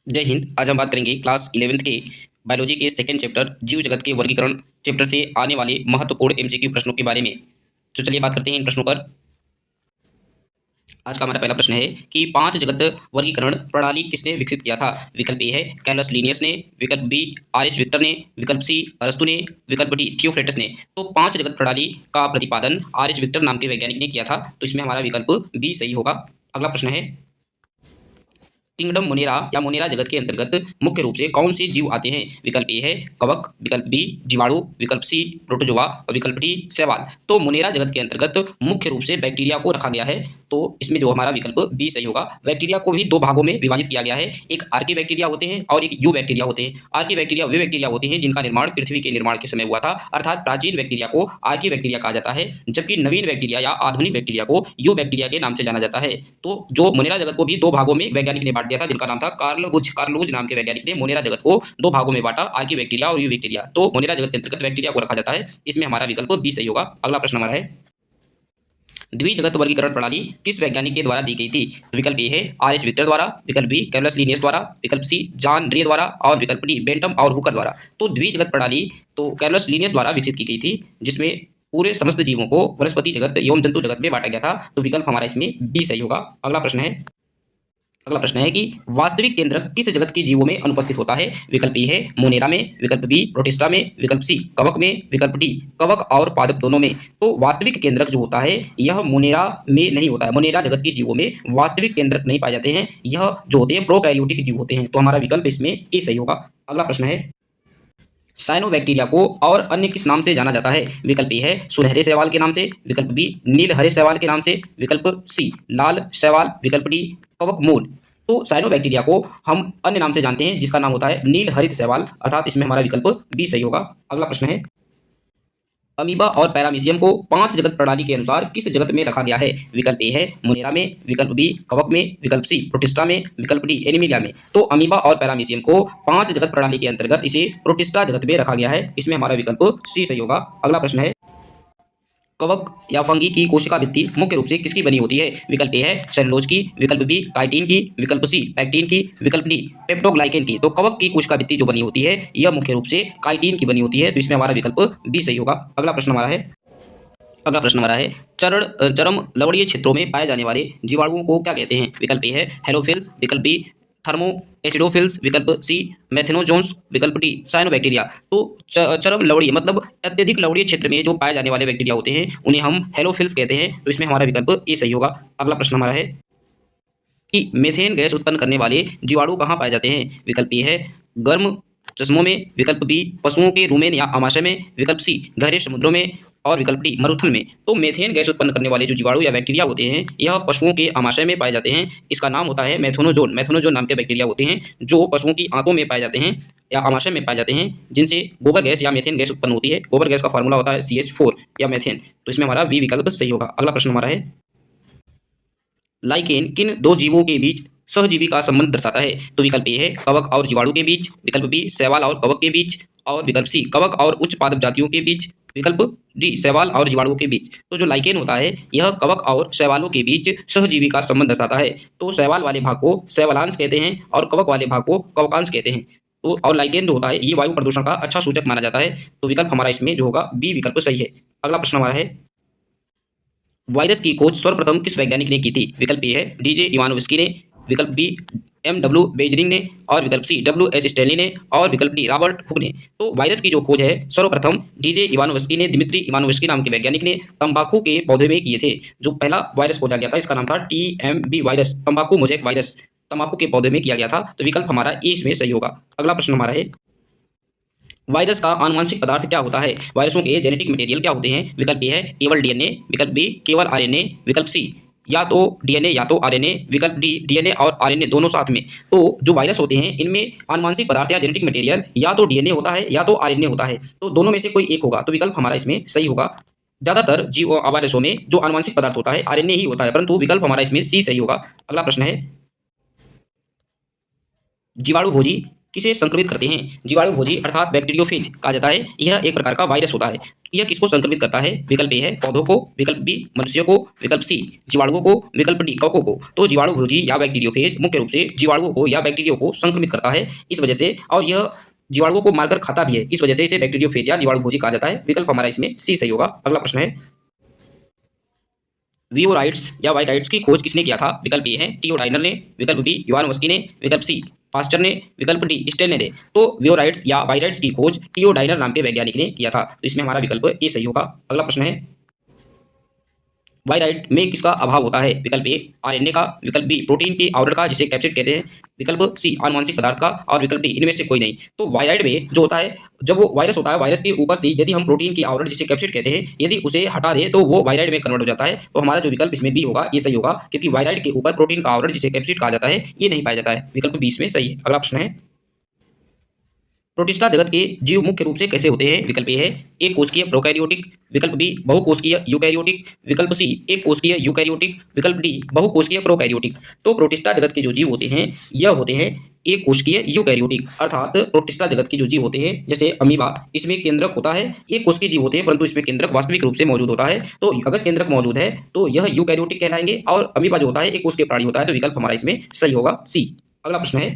जय हिंद। आज हम बात करेंगे क्लास 11th के बायोलॉजी के सेकंड चैप्टर जीव जगत के वर्गीकरण चैप्टर से आने वाले महत्वपूर्ण एमसीक्यू प्रश्नों के बारे में। तो चलिए बात करते हैं इन प्रश्नों पर। आज का हमारा पहला प्रश्न है कि पांच जगत वर्गीकरण प्रणाली किसने विकसित किया था। विकल्प ए है कैलस लीनियस ने, विकल्प बी आर.एच. विक्टर ने, विकल्प सी अरस्तु ने, विकल्प डी थियोफ्रेटस ने। तो पांच जगत प्रणाली का प्रतिपादन आर.एच. विक्टर नाम के वैज्ञानिक ने किया था, तो इसमें हमारा विकल्प बी सही होगा। अगला प्रश्न है किंगडम मोनेरा या मोनेरा जगत के अंतर्गत मुख्य रूप से कौन से जीव आते हैं। विकल्प ए है कवक, विकल्प बी जीवाणु, विकल्प सी प्रोटोजोआ और विकल्प डी शैवाल। तो मोनेरा जगत के अंतर्गत मुख्य रूप से बैक्टीरिया को रखा गया है, तो इसमें जो हमारा विकल्प बी सही होगा। बैक्टीरिया को भी दो भागों में विभाजित किया गया है, एक आर्की बैक्टीरिया होते हैं और एक यू बैक्टीरिया होते हैं। आर्की बैक्टीरिया वे बैक्टीरिया होते हैं जिनका निर्माण पृथ्वी के निर्माण के समय हुआ था, अर्थात प्राचीन बैक्टीरिया को आर्की बैक्टीरिया कहा जाता है, जबकि नवीन बैक्टीरिया या आधुनिक बैक्टीरिया को यू बैक्टीरिया के नाम से जाना जाता है। तो जो मोनेरा जगत को भी दो भागों में वैज्ञानिक ने बांट दिया था, जिनका नाम था कार्ल वुज नाम के वैज्ञानिक ने मोनेरा जगत को दो भागों में बांटा, आर्की बैक्टीरिया और यू बैक्टीरिया। तो मोनेरा जगत के अंतर्गत बैक्टीरिया को रखा जाता है, इसमें हमारा विकल्प बी सही होगा। अगला प्रश्न हमारा है द्विजगत वर्गीकरण प्रणाली किस वैज्ञानिक के द्वारा दी गई थी। विकल्प ए है आर.एच. विक्टर द्वारा, विकल्प बी कैलस लीनियस द्वारा, विकल्प सी जॉन रे द्वारा और विकल्प डी बेंटम और हुकर द्वारा। तो द्विजगत प्रणाली तो कैलस लीनियस द्वारा विकसित की गई थी, जिसमें पूरे समस्त जीवों को वनस्पति जगत एवं जंतु जगत में बांटा गया था, तो विकल्प हमारा इसमें बी सही होगा। अगला प्रश्न है कि वास्तविक केंद्रक किस जगत के जीवों में अनुपस्थित होता है। विकल्प ए है मोनेरा में, विकल्प बी प्रोटिस्टा में, विकल्प सी कवक में, विकल्प डी कवक और पादप दोनों में। तो वास्तविक केंद्रक जो होता है यह मोनेरा में नहीं होता है, मोनेरा जगत के जीवों में वास्तविक केंद्रक नहीं पाए जाते हैं, यह जो होते हैं प्रोकैरियोटिक जीव होते हैं, तो हमारा विकल्प इसमें ए सही होगा। अगला प्रश्न है साइनोबैक्टीरिया को और अन्य किस नाम से जाना जाता है। विकल्प ए है सुनहरे शैवाल के नाम से, विकल्प बी नील हरे शैवाल के नाम से, विकल्प सी लाल शैवाल, विकल्प डी कवक मूल। तो साइनोबैक्टीरिया को हम अन्य नाम से जानते हैं जिसका नाम होता है नील हरित शैवाल, अर्थात इसमें हमारा विकल्प बी सही होगा। अगला प्रश्न है अमीबा और पैरामीशियम को पांच जगत प्रणाली के अनुसार किस जगत में रखा गया है। विकल्प ए है मोनेरा में, विकल्प बी कवक में, विकल्प सी प्रोटिस्टा में, विकल्प डी एनिमिलिया में। तो अमीबा और पैरामीशियम को पांच जगत प्रणाली के अंतर्गत इसे प्रोटिस्टा जगत में रखा गया है, इसमें हमारा विकल्प सी सही होगा। अगला प्रश्न है कवक या फंगी की कोशिका भित्ति मुख्य रूप से किसकी बनी होती है। विकल्प ए है सेलुलोज की, विकल्प बी काइटिन की, विकल्प सी पैक्टिन की, विकल्प डी पेप्टोग्लाइकेन की। तो कवक की कोशिका भित्ति जो बनी होती है यह मुख्य रूप से काइटिन की बनी होती है, तो इसमें हमारा विकल्प बी सही होगा। अगला प्रश्न हमारा है चरम लवणीय क्षेत्रों में पाए जाने वाले जीवाणुओं को क्या कहते हैं। विकल्प ए है हेलोफिल्स, विकल्प बी थर्मो एसिडोफिल्स, विकल्प सी मैथेनोजोन्स, विकल्प डी साइनोबैक्टीरिया। तो चरम लवणीय मतलब अत्यधिक लवणीय क्षेत्र में जो पाए जाने वाले बैक्टीरिया होते हैं उन्हें हम हेलोफिल्स कहते हैं, तो इसमें हमारा विकल्प ए सही होगा। अगला प्रश्न हमारा है कि मेथेन गैस उत्पन्न करने वाले जीवाणु कहाँ पाए जाते हैं। विकल्प ए है गर्म चश्मों में, विकल्प बी पशुओं के रूमेन या आमाशय में, विकल्प सी गहरे समुद्रों में और विकल्प डी मरुथल में। तो मेथेन गैस उत्पन्न करने वाले जो जीवाणु या बैक्टीरिया होते हैं यह पशुओं के आमाशय में पाए जाते हैं, इसका नाम होता है मैथेनोजोन। मैथेनोजोन नाम के बैक्टीरिया होते हैं जो पशुओं की आंतों में पाए जाते हैं या आमाशय में पाए जाते हैं, जिनसे गोबर गैस या मेथेन गैस उत्पन्न होती है। गोबर गैस का फार्मूला होता है CH4 या मेथेन, तो इसमें हमारा बी विकल्प सही होगा। अगला प्रश्न हमारा है लाइकेन किन दो जीवों के बीच सहजीवी का संबंध दर्शाता है। तो विकल्प ए है कवक और जीवाणु के बीच, विकल्प बी शैवाल और कवक के बीच और विकल्प सी कवक और उच्च पादप जातियों के बीच, विकल्प डी शैवाल और जीवाणुओं के बीच। तो जो लाइकेन होता है यह कवक और शैवालों के बीच सहजीवी का संबंध दर्शाता है। तो शैवाल वाले भाग को शैवालांश कहते हैं और कवक वाले भाग को कवकांश कहते हैं। तो और लाइकेन जो होता है ये वायु प्रदूषण का अच्छा सूचक माना जाता है, तो विकल्प हमारा इसमें जो होगा बी विकल्प सही है। अगला प्रश्न हमारा है वायरस की खोज सर्वप्रथम किस वैज्ञानिक ने की थी। विकल्प ए है डीजे इवानोव्स्की ने, विकल्प बी MW बेजरिंग ने और विकल्प सी WH स्टैनली ने और विकल्प डी रॉबर्ट हुक ने। तो वायरस की जो खोज है सर्वप्रथम डीजे इवानोव्स्की ने, दिमित्री इवानोव्स्की नाम के वैज्ञानिक ने तंबाकू के पौधे में किए थे। जो पहला वायरस खोजा गया था इसका नाम था TMB वायरस, तंबाकू मोजैक वायरस, तंबाकू के पौधे में किया गया था, तो विकल्प हमारा ए इसमें सही होगा। अगला प्रश्न हमारा है वायरस का आनुवंशिक पदार्थ क्या होता है। वायरसों के जेनेटिक मटेरियल क्या होते हैं। विकल्प ए है केवल DNA, विकल्प बी केवल RNA, विकल्प सी या तो DNA या तो RNA, विकल्प डी DNA और RNA दोनों साथ में। तो जो वायरस होते हैं इनमें आनुवंशिक पदार्थ या जेनेटिक मटेरियल या तो DNA होता है या तो RNA होता है, तो दोनों में से कोई एक होगा, तो विकल्प हमारा इसमें सही होगा। ज्यादातर जीव वायरसों में जो आनुवंशिक पदार्थ होता है RNA ही होता है, परंतु विकल्प हमारा इसमें सी सही होगा। अगला प्रश्न है जीवाणु भोजी किसे संक्रमित करते हैं? जीवाणु भोजी अर्थात बैक्टीरियोफेज कहा जाता है। यह एक प्रकार का वायरस होता है। यह किसको संक्रमित करता है? विकल्प ए है पौधों को, विकल्प बी मनुष्यों को, विकल्प सी जीवाणुओं को, विकल्प डी कवकों को। तो जीवाणु भोजी या बैक्टीरियोफेज मुख्य रूप से जीवाणुओं को या बैक्टीरिया को संक्रमित करता है इस वजह से, और यह जीवाणुओं को मारकर खाता भी है, इस वजह से इसे बैक्टीरियोफेज या जीवाणु भोजी कहा जाता है। विकल्प हमारा इसमें सी सही होगा। अगला प्रश्न है, वियोराइट्स या वायराइट्स की खोज किसने किया था? विकल्प ए है टियोडाइनर ने, विकल्प बी इवानोव्स्की ने, विकल्प सी पास्टर ने, विकल्प डी स्टेनले ने। तो वियोराइट्स या वायराइट्स की खोज टियोडाइनर नाम के वैज्ञानिक ने किया था। तो इसमें हमारा विकल्प ए सही होगा। अगला प्रश्न है, वायराइट में किसका अभाव होता है? विकल्प ए आरएनए का, विकल्प बी प्रोटीन की आवरण का जिसे कैप्सिड कहते हैं, विकल्प सी आनुवंशिक पदार्थ का, और विकल्प डी इनमें से कोई नहीं। तो वायराइट में जो होता है, जब वो वायरस होता है, वायरस के ऊपर से यदि हम प्रोटीन की आवरण जिसे कैप्सिड कहते हैं यदि उसे हटा दें तो वो वायराइट में कन्वर्ट हो जाता है। तो हमारा जो विकल्प इसमें बी होगा ये सही होगा, क्योंकि वायराइट के ऊपर प्रोटीन का आवरण जिसे कैप्सिड कहा जाता है ये नहीं पाया जाता है। विकल्प बी इसमें सही है। अगला प्रश्न है, प्रोटिस्टा जगत के जीव मुख्य रूप से कैसे होते हैं? विकल्प ए है एक कोशिकीय प्रोकैरियोटिक, विकल्प बी बहुकोशिकीय यूकैरियोटिक, विकल्प सी एक कोशिकीय यूकैरियोटिक, विकल्प डी बहुकोशिकीय प्रोकैरियोटिक। तो प्रोटिस्टा जगत के जो जीव होते हैं यह होते हैं एक कोशिकीय यूकैरियोटिक, अर्थात प्रोटिस्टा जगत के जो जीव होते हैं जैसे अमीबा, इसमें केंद्रक होता है, एक कोशिकीय जीव होते हैं परंतु इसमें केंद्रक वास्तविक रूप से मौजूद होता है। तो अगर केंद्रक मौजूद है तो यह यूकैरियोटिक कहलाएंगे, और अमीबा जो होता है एक कोशिकीय प्राणी होता है। तो विकल्प हमारा इसमें सही होगा सी। अगला प्रश्न है,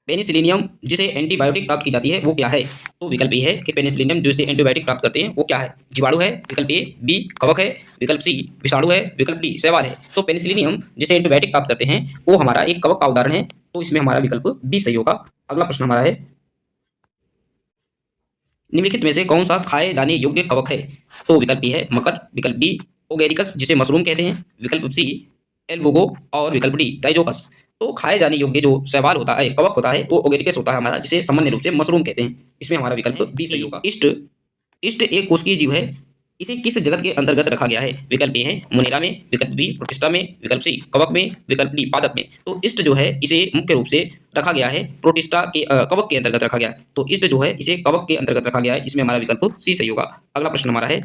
पेनिसिलिनियम जिसे एंटीबायोटिक प्राप्त की जाती है वो क्या है? तो विकल्प ए है कि पेनिसिलिनियम जिसे एंटीबायोटिक प्राप्त करते हैं वो क्या है? जीवाणु है, विकल्प ए, बी कवक है, विकल्प सी विषाणु है, विकल्प डी शैवाल है। तो पेनिसिलिनियम जिसे एंटीबायोटिक प्राप्त करते हैं वो हमारा एक कवक का उदाहरण है। तो इसमें हमारा विकल्प बी सही होगा। अगला प्रश्न हमारा है, निम्नलिखित में से कौन सा खाए जाने योग्य कवक है? तो विकल्प ए है मकर, विकल्प बी ओगेरिकस जिसे मशरूम कहते हैं, विकल्प सी एल्बुगो, और विकल्प डी राइजोपस। तो खाए जाने योग्य जो शैवाल होता है, कवक होता है, वो ओगेरिकस होता है हमारा, जिसे सामान्य रूप से मशरूम कहते हैं। इसमें हमारा विकल्प बी सही होगा। इष्ट इष्ट एक कोशिकीय जीव है, इसे किस जगत के अंतर्गत रखा गया है? विकल्प ए है मुनेरा में, विकल्प बी प्रोटिस्टा में, विकल्प सी कवक में, विकल्प डी पादप में। तो इष्ट जो है इसे मुख्य रूप से रखा गया है प्रोटिस्टा के कवक के अंतर्गत रखा गया है। तो इष्ट जो है इसे कवक के अंतर्गत रखा गया है। इसमें हमारा विकल्प सी सही होगा। अगला प्रश्न हमारा है,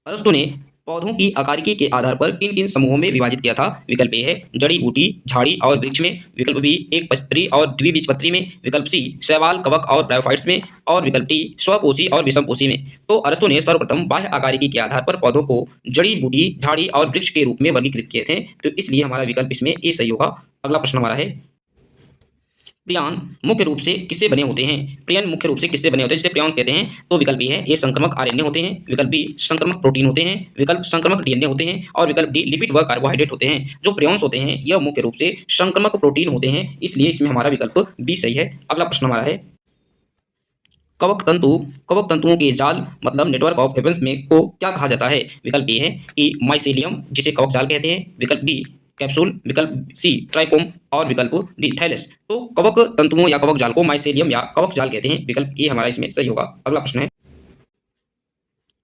अरस्तु ने पौधों की आकारिकी के आधार पर किन किन समूहों में विभाजित किया था? विकल्प ए है जड़ी बूटी, झाड़ी और वृक्ष में, विकल्प बी एक पत्री और द्विबीजपत्री में, विकल्प सी शैवाल, कवक और ब्रायोफाइट्स में, और विकल्प डी स्वपोषी और विषमपोषी में। तो अरस्तु ने सर्वप्रथम बाह्य आकारिकी के आधार पर पौधों को जड़ी बूटी, झाड़ी और वृक्ष के रूप में वर्गीकृत किए थे। तो इसलिए हमारा विकल्प इसमें ए सही होगा। अगला प्रश्न हमारा है, प्रियन मुख्य रूप से किससे बने होते हैं? प्रियन मुख्य रूप से किससे बने होते हैं जिसे प्रियॉन्स कहते हैं? तो विकल्प ए है ये संक्रमक आरएनए होते हैं, विकल्प बी संक्रमक प्रोटीन होते हैं, विकल्प संक्रमक डीएनए होते हैं, और विकल्प डी लिपिड व कार्बोहाइड्रेट होते हैं। जो प्रियॉन्स होते हैं यह मुख्य रूप से संक्रमक प्रोटीन होते हैं, इसलिए इसमें हमारा विकल्प बी सही है। अगला प्रश्न हमारा है, कवक तंतुओं के जाल मतलब नेटवर्क ऑफ वेवन्स में को क्या कहा जाता है? विकल्प ए है कि माइसेलियम जिसे कवक जाल कहते हैं, विकल्प बी कैप्सूल, विकल्प सी ट्राइकोम, और विकल्प डी थैलेस। तो कवक तंतुओं या कवक जाल को माइसेलियम या कवक जाल कहते हैं। विकल्प ए हमारा इसमें सही होगा। अगला प्रश्न है,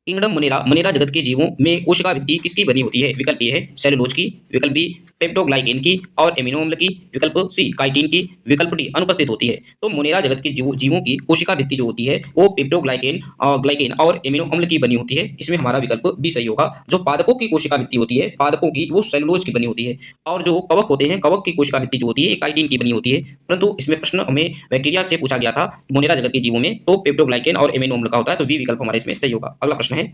किंगडम मोनेरा जगत के जीवों में कोशिका भित्ति किसकी बनी होती है? विकल्प ए है सेलुलोज की, विकल्प बी पेप्टोग्लाइकेन की और एमिनो अम्ल की, विकल्प सी काइटिन की, विकल्प डी अनुपस्थित होती है। तो मोनेरा जगत के जीवों की कोशिका भित्ति जो होती है वो पेप्टोग्लाइकेन ग्लाइकेन और एमिनो अम्ल की बनी होती है। इसमें हमारा विकल्प बी सही होगा। जो पादपों की कोशिका भित्ति होती है, पादपों की, वो सेलुलोज की बनी होती है, और जो कवक होते हैं, कवक की कोशिका भित्ति जो होती है काइटिन की बनी होती है। परंतु इसमें प्रश्न हमें बैक्टीरिया से पूछा गया था मोनेरा जगत के जीवों में, तो पेप्टोग्लाइकेन और एमिनो अम्ल का होता है। तो बी विकल्प हमारा इसमें सही होगा। अगला प्रश्न है,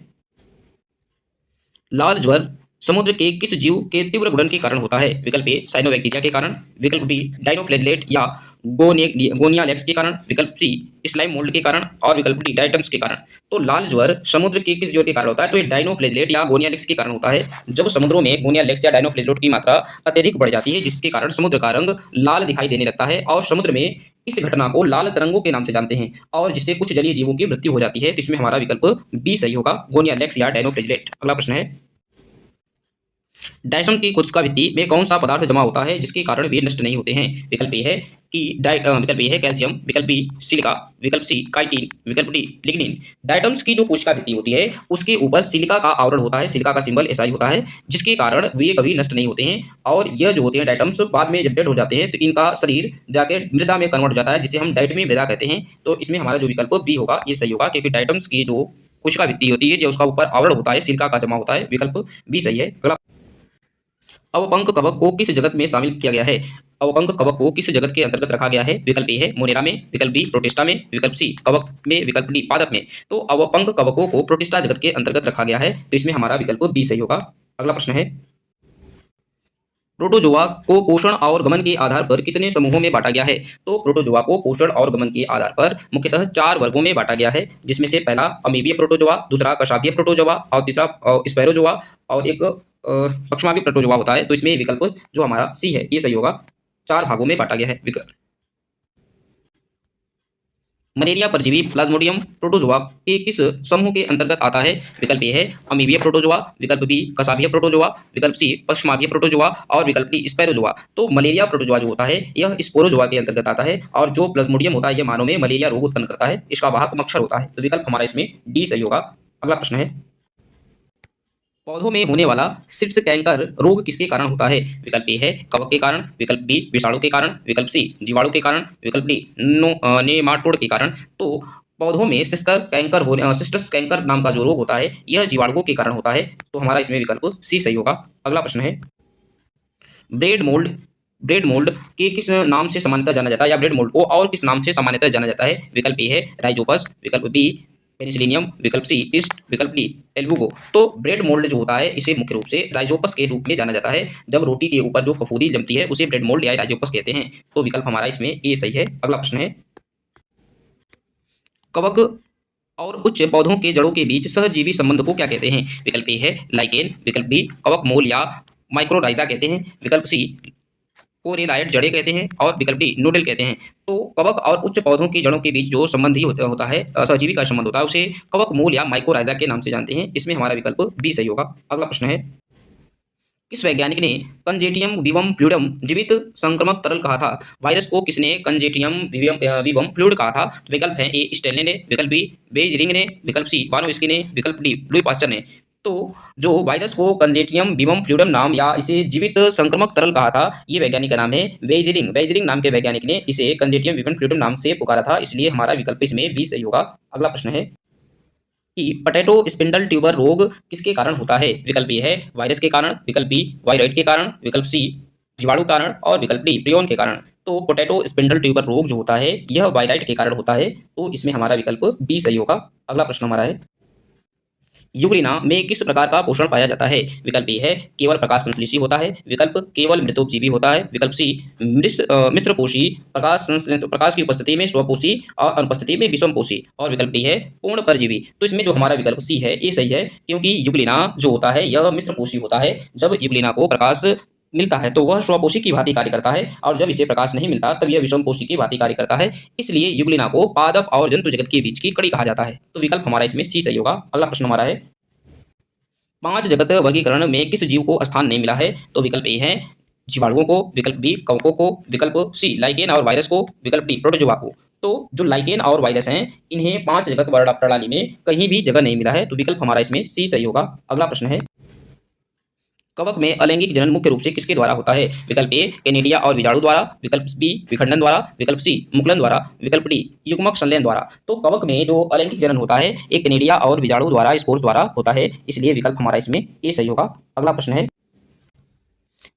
लाल ज्वर समुद्र के किस जीव के तीव्र गुणन के कारण होता है? विकल्प ए साइनोबैक्टीरिया के कारण, विकल्प बी डाइनोफ्लैजेलेट या गोनियालेक्स के कारण, विकल्प सी स्लाइम मोल्ड के कारण, और विकल्प डी डायटम्स के कारण। तो लाल ज्वर समुद्र के किस जीव के कारण होता है? तो ये डाइनोफ्लैजेलेट या गोनियालेक्स के कारण होता है। जब समुद्रों में गोनियालेक्स या डाइनोफ्लैजेलेट की मात्रा अत्यधिक बढ़ जाती है जिसके कारण समुद्र का रंग लाल दिखाई देने लगता है, और समुद्र में इस घटना को लाल तरंगों के नाम से जानते हैं, और जिससे कुछ जलीय जीवों की मृत्यु हो जाती है। तो इसमें हमारा विकल्प बी सही होगा, गोनियालेक्स या डाइनोफ्लैजेलेट। अगला प्रश्न है, डायटम की कोशिका भित्ति में कौन सा पदार्थ जमा होता है जिसके कारण वे नष्ट नहीं होते हैं? विकल्प ए है कि विकल्प ए है कैल्शियम, विकल्प बी सिलिका, विकल्प सी काइटिन, विकल्प डी लिग्निन। डायटम्स की जो कोशिका भित्ति होती है उसके ऊपर सिलिका का आवरण होता है, सिलिका का सिंबल एसआई होता है, जिसके कारण वे कभी नष्ट नहीं होते हैं। और यह जो होते हैं डायटम्स बाद में जब डेड हो जाते हैं तो इनका शरीर जाकर मृदा में कन्वर्ट हो जाता है, जिसे हम डाइटमी मृदा कहते हैं। तो इसमें हमारा जो विकल्प बी होगा ये सही होगा, क्योंकि डायटम्स की जो कोशिका भित्ति होती है जो उसका ऊपर आवरण होता है सिलिका का जमा होता है। विकल्प बी सही है। अगला, अवपंक कवक को किस जगत में शामिल किया गया है? अवपंक कवक को किस जगत के अंतर्गत रखा गया है? विकल्प ए है मोनेरा में, विकल्प बी प्रोटिस्टा में, विकल्प सी कवक में, विकल्प डी पादप में। तो अवपंक कवकों को प्रोटिस्टा जगत के अंतर्गत रखा गया है, तो इसमें हमारा विकल्प बी सही होगा। अगला प्रश्न है, प्रोटोजोआ को पोषण और गमन के आधार पर कितने समूहों में बांटा गया है? तो प्रोटोजोआ को पोषण और गमन के आधार पर मुख्यतः 4 वर्गों में बांटा गया है, जिसमें से पहला अमीबीय प्रोटोजोआ, दूसरा कशापीय प्रोटोजोआ और तीसरा स्पैरोजोआ और एक पक्षमापी प्रोटोजोआ होता है। तो इसमें विकल्प जो हमारा सी है ये सही होगा। 4 भागों में बांटा गया है। विकल्प मलेरिया परजीवी प्लाज्मोडियम प्रोटोजोआ के किस समूह के अंतर्गत आता है? विकल्प ए है अमीबिया प्रोटोजोआ, विकल्प बी कसाभिया प्रोटोजोआ, विकल्प सी पश्चिमाभिया प्रोटोजोआ और विकल्प डी स्पैरोजोआ। तो मलेरिया प्रोटोजोआ जो होता है यह स्पोरोजोआ के अंतर्गत आता है, और जो प्लाज्मोडियम होता है यह मानव में मलेरिया रोग उत्पन्न करता है। इसका वाहक मच्छर होता है। तो विकल्प हमारा इसमें डी सही होगा। अगला प्रश्न है, पौधों में होने वाला सिट्स कैंकर रोग किसके कारण होता है? विकल्प ए है कवक के कारण, विकल्प बी विषाणु के कारण, विकल्प सी जीवाणु के कारण, विकल्प डी नेमाटोड के कारण। तो पौधों में सिस्टस कैंकर नाम का जो रोग होता है यह जीवाणुओं के कारण होता है। तो हमारा इसमें विकल्प सी सही होगा। अगला प्रश्न है, ब्रेड मोल्ड के किस नाम से सामान्यतः जाना जाता है, या ब्रेड मोल्ड को और किस नाम से सामान्यतः जाना जाता है? विकल्प ए है राइजोपस, विकल्प बी पेनिसिलिनियम, विकल्प सी ईस्ट, विकल्प डी एल्बुगो। तो ब्रेड मोल्ड जो होता है इसे मुख्य रूप से राइजोपस के रूप में जाना जाता है। जब रोटी के ऊपर जो फफूंदी जमती है उसे ब्रेड मोल्ड या राइजोपस कहते हैं। तो विकल्प हमारा इसमें ए सही है। अगला प्रश्न है, कवक और उच्च पौधों के जड़ों के बीच सहजीवी संबंध को क्या कहते हैं? विकल्प ए है लाइकेन, विकल्प बी कवक मूल या माइक्रोराइजा कहते हैं, विकल्प सी कोरेलाइट जड़ें कहते हैं और विकल्प डी नोडल कहते हैं। तो कवक और उच्च पौधों की जड़ों के बीच जो संबंध ही होता है, सहजीवी का संबंध होता है, उसे कवक मूल या माइक्रोराइजा के नाम से जानते हैं। इसमें हमारा विकल्प बी सही होगा। अगला प्रश्न है, किस वैज्ञानिक ने कंजेटियम विवम फ्लूइडम जीवित संक्रमक तरल कहा था? वायरस को किसने कंजेटियम विवम फ्लूइड कहा था? तो विकल्प है ए स्टेनले ने, विकल्प बी बेइजरिंग ने, विकल्प सी वानोविस्की ने, विकल्प डी लुई पास्चर ने। तो जो वायरस को कंजेटियम विवम फ्लूइडम नाम या इसे जीवित संक्रमक तरल कहा था, ये वैज्ञानिक का नाम है बेइजरिंग नाम के वैज्ञानिक ने इसे कंजेटियम विवम फ्लूइडम नाम से पुकारा था। इसलिए हमारा विकल्प इसमें बी सही होगा। अगला प्रश्न है कि पोटैटो स्पिंडल ट्यूबर रोग किसके कारण होता है? विकल्प ए है वायरस के कारण, विकल्प बी वायरॉइड के कारण, विकल्प सी जीवाणु कारण और विकल्प डी प्रियोन के कारण। तो पोटैटो स्पिंडल ट्यूबर रोग जो होता है यह वायरॉइड के कारण होता है। तो इसमें हमारा विकल्प बी सही होगा। अगला प्रश्न हमारा है, यूग्रिना में किस प्रकार का पोषण पाया जाता है? विकल्प ए है केवल प्रकाश संश्लेषी होता है, विकल्प केवल मृतोपजीवी होता है, विकल्प सी मिश्रपोषी प्रकाश की उपस्थिति में स्वपोषी और अनुपस्थिति में विषमपोषी और विकल्प डी है पूर्ण परजीवी। तो इसमें जो हमारा विकल्प सी है ये सही है, क्योंकि यूग्लिना जो होता है यह मिश्रपोषी होता है। जब यूग्लिना को प्रकाश मिलता है तो वह स्वपोषी की भांति कार्य करता है, और जब इसे प्रकाश नहीं मिलता तब यह विषमपोषी की भांति कार्य करता है। इसलिए यूग्लिना को पादप और जंतु जगत के बीच की कड़ी कहा जाता है। तो विकल्प हमारा इसमें सी सही होगा। अगला प्रश्न हमारा है, 5 जगत वर्गीकरण में किस जीव को स्थान नहीं मिला है? तो विकल्प ए है जीवाणुओं को, विकल्प बी कवकों को, विकल्प सी लाइकेन और वायरस को, विकल्प डी प्रोटोजोआ को। तो जो लाइकेन और वायरस हैं इन्हें 5 जगत वर्ण प्रणाली में कहीं भी जगह नहीं मिला है। तो विकल्प हमारा इसमें सी सही होगा। अगला प्रश्न है, कवक में अलैंगिक जनन मुख्य रूप से किसके द्वारा होता है? विकल्प ए कैनेडिया और बीजाणु द्वारा, विकल्प बी विखंडन द्वारा, विकल्प सी मुकुलन द्वारा, विकल्प डी युग्मक संलयन द्वारा। तो कवक में जो अलैंगिक जनन होता है एक कैनेडिया और बीजाणु द्वारा स्पोर्स द्वारा होता है। इसलिए विकल्प हमारा इसमें ए सही होगा। अगला प्रश्न है,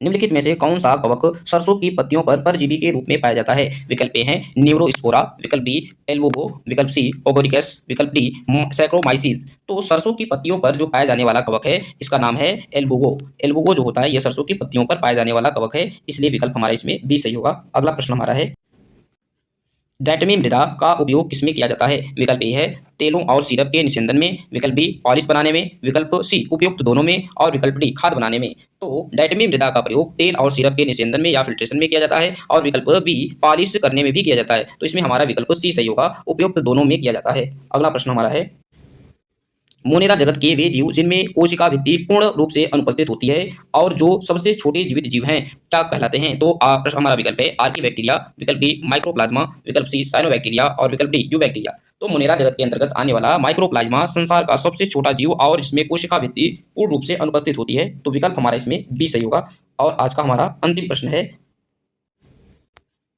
निम्नलिखित में से कौन सा कवक सरसों की पत्तियों पर परजीवी के रूप में पाया जाता है? विकल्प ए है न्यूरोस्पोरा, विकल्प बी एल्बुगो, विकल्प सी ओगोरिकस, विकल्प डी सैक्रोमाइसिस। तो सरसों की पत्तियों पर जो पाया जाने वाला कवक है इसका नाम है एल्बुगो। एल्बुगो जो होता है यह सरसों की पत्तियों पर पाया जाने वाला कवक है। इसलिए विकल्प हमारा इसमें बी सही होगा। अगला प्रश्न हमारा है, डायटमी मृदा का उपयोग किसमें किया जाता है? विकल्प ए है तेलों और सिरप के निस्यंदन में, विकल्प बी पॉलिश बनाने में, विकल्प सी उपयुक्त दोनों में और विकल्प डी खाद बनाने में। तो डायटमी मृदा का प्रयोग तेल और सिरप के निस्यंदन में या फिल्ट्रेशन में किया जाता है, और विकल्प बी पॉलिश करने में भी किया जाता है। तो इसमें हमारा विकल्प सी सही होगा, उपयुक्त दोनों में किया जाता है। अगला प्रश्न हमारा है, मोनेरा जगत के वे जीव जिनमें कोशिका भित्ति पूर्ण रूप से अनुपस्थित होती है और जो सबसे छोटे जीवित जीव हैं क्या कहलाते हैं? तो हमारा विकल्प है आर्कीबैक्टीरिया, विकल्प बी माइक्रोप्लाज्मा, विकल्प सी साइनोबैक्टीरिया और विकल्प डी यूबैक्टीरिया। तो मोनेरा जगत के अंतर्गत आने वाला माइक्रोप्लाज्मा संसार का सबसे छोटा जीव और इसमें कोशिका भित्ति पूर्ण रूप से अनुपस्थित होती है। तो विकल्प हमारा इसमें बी सही होगा। और आज का हमारा अंतिम प्रश्न है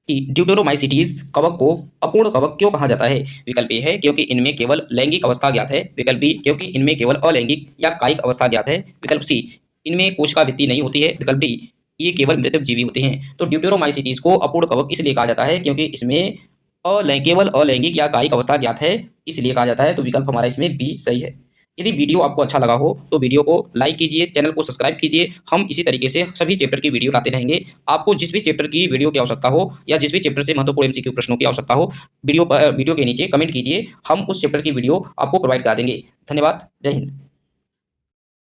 कि ड्यूटेरोमाइसिटीज कवक को अपूर्ण कवक क्यों कहा जाता है? विकल्प ए है क्योंकि इनमें केवल लैंगिक अवस्था ज्ञात है, विकल्प बी क्योंकि इनमें केवल अलैंगिक या कायिक अवस्था ज्ञात है, विकल्प सी इनमें कोशिका भित्ति नहीं होती है, विकल्प डी ये केवल मृत जीवी होते हैं। तो ड्यूटेरोमाइसीटीज को अपूर्ण कवक इसलिए कहा जाता है क्योंकि इसमें केवल अलैंगिक या कायिक अवस्था ज्ञात है, इसलिए कहा जाता है। तो विकल्प हमारा इसमें बी सही है। यदि वीडियो आपको अच्छा लगा हो तो वीडियो को लाइक कीजिए, चैनल को सब्सक्राइब कीजिए। हम इसी तरीके से सभी चैप्टर की वीडियो लाते रहेंगे। आपको जिस भी चैप्टर की वीडियो की आवश्यकता हो या जिस भी चैप्टर से महत्वपूर्ण एमसीक्यू प्रश्नों की आवश्यकता हो, वीडियो के नीचे कमेंट कीजिए, हम उस चैप्टर की वीडियो आपको प्रोवाइड करा देंगे। धन्यवाद। जय हिंद।